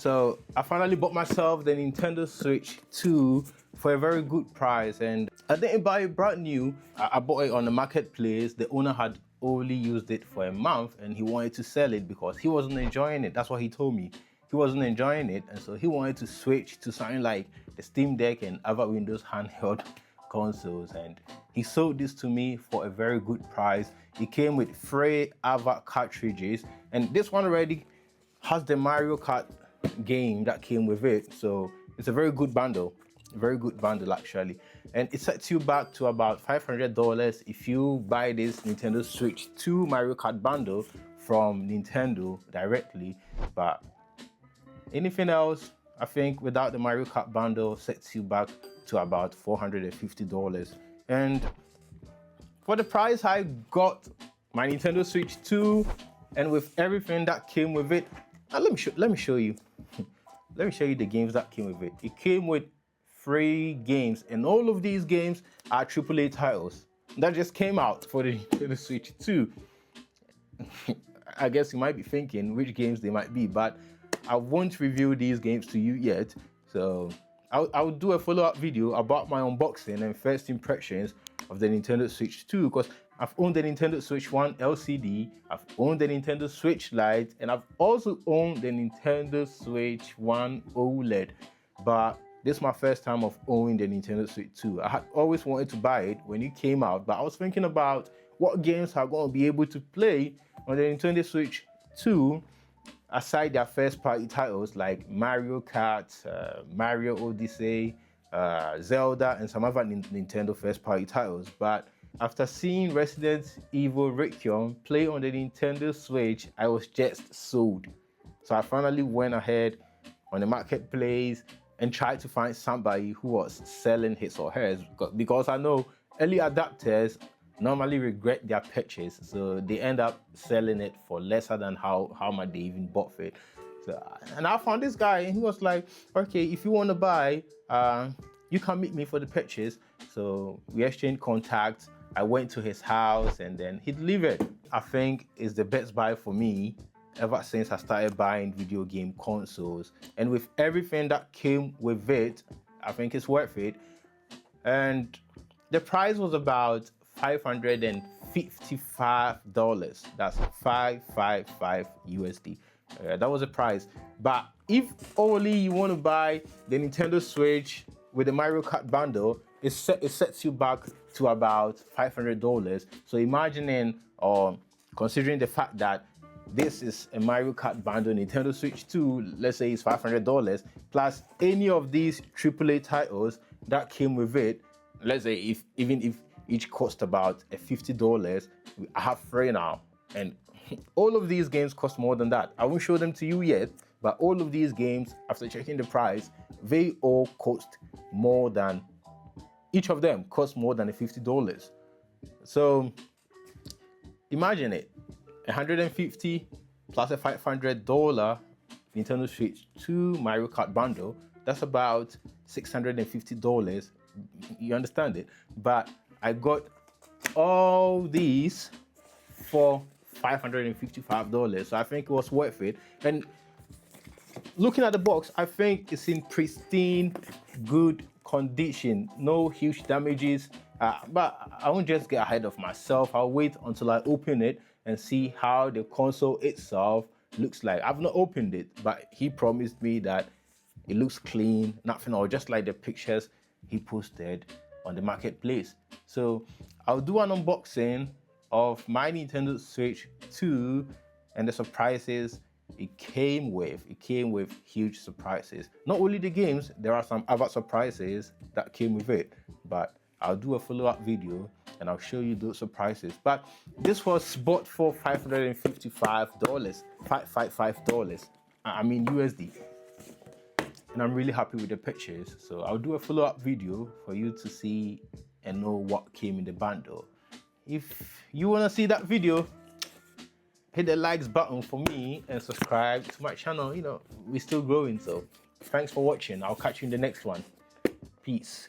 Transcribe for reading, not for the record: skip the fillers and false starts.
So I finally bought myself the Nintendo Switch 2 for a very good price, and I didn't buy it brand new. I bought it on the marketplace. The owner had only used it for a month and he wanted to sell it because he wasn't enjoying it. That's what he told me. He wasn't enjoying it, and so he wanted to switch to something like the Steam Deck and other Windows handheld consoles, and he sold this to me for a very good price. It came with 3 other cartridges, and this one already has the Mario Kart game that came with it, so it's a very good bundle. Very good bundle actually, and it sets you back to about $500 if you buy this Nintendo Switch 2 Mario Kart bundle from Nintendo directly. But anything else, I think without the Mario Kart bundle, sets you back to about $450. And for the price I got my Nintendo Switch 2, and with everything that came with it, let me show you. Let me show you the games that came with it. It came with 3 games, and all of these games are AAA titles that just came out for the Nintendo Switch 2. I guess you might be thinking which games they might be, but I won't reveal these games to you yet. So I'll do a follow-up video about my unboxing and first impressions of the Nintendo Switch 2, because I've owned the Nintendo Switch 1 LCD, I've owned the Nintendo Switch Lite, and I've also owned the Nintendo Switch 1 OLED. But this is my first time of owning the Nintendo Switch 2. I had always wanted to buy it when it came out, but I was thinking about what games I'm going to be able to play on the Nintendo Switch 2, aside their first-party titles like Mario Kart, Mario Odyssey, Zelda, and some other Nintendo first-party titles. But after seeing Resident Evil Requiem play on the Nintendo Switch, I was just sold. So I finally went ahead on the marketplace and tried to find somebody who was selling his or hers, because I know early adapters normally regret their purchase, so they end up selling it for lesser than how much they even bought for it. So, and I found this guy, and he was like, okay, if you want to buy, you can meet me for the purchase. So we exchanged contacts. I went to his house, and then he delivered. I think it's the best buy for me ever since I started buying video game consoles. And with everything that came with it, I think it's worth it. And the price was about $555. That's 555 USD. That was the price. But if only you want to buy the Nintendo Switch with the Mario Kart bundle, it sets you back to about $500. So imagining or considering the fact that this is a Mario Kart bundle, Nintendo Switch 2, let's say it's $500, plus any of these AAA titles that came with it, let's say even if each cost about $50, I have 3 now. And all of these games cost more than that. I won't show them to you yet, but all of these games, after checking the price, they all cost more than, each of them cost more than $50. So imagine it, $150 plus a $500 Nintendo Switch 2 Mario Kart bundle, that's about $650. You understand it? But I got all these for $555, so I think it was worth it. And looking at the box, I think it's in pristine, good condition, no huge damages. But I won't just get ahead of myself. I'll wait until I open it and see how the console itself looks like. I've not opened it, but he promised me that it looks clean, nothing, or just like the pictures he posted on the marketplace. So I'll do an unboxing of my Nintendo Switch 2 and the surprises it came with. It came with huge surprises. Not only the games, there are some other surprises that came with it, but I'll do a follow-up video and I'll show you those surprises. But this was bought for $555, $555, I mean USD. And I'm really happy with the purchase. So I'll do a follow-up video for you to see and know what came in the bundle. If you want to see that video, hit the likes button for me and subscribe to my channel. You know, we're still growing, so thanks for watching. I'll catch you in the next one. Peace.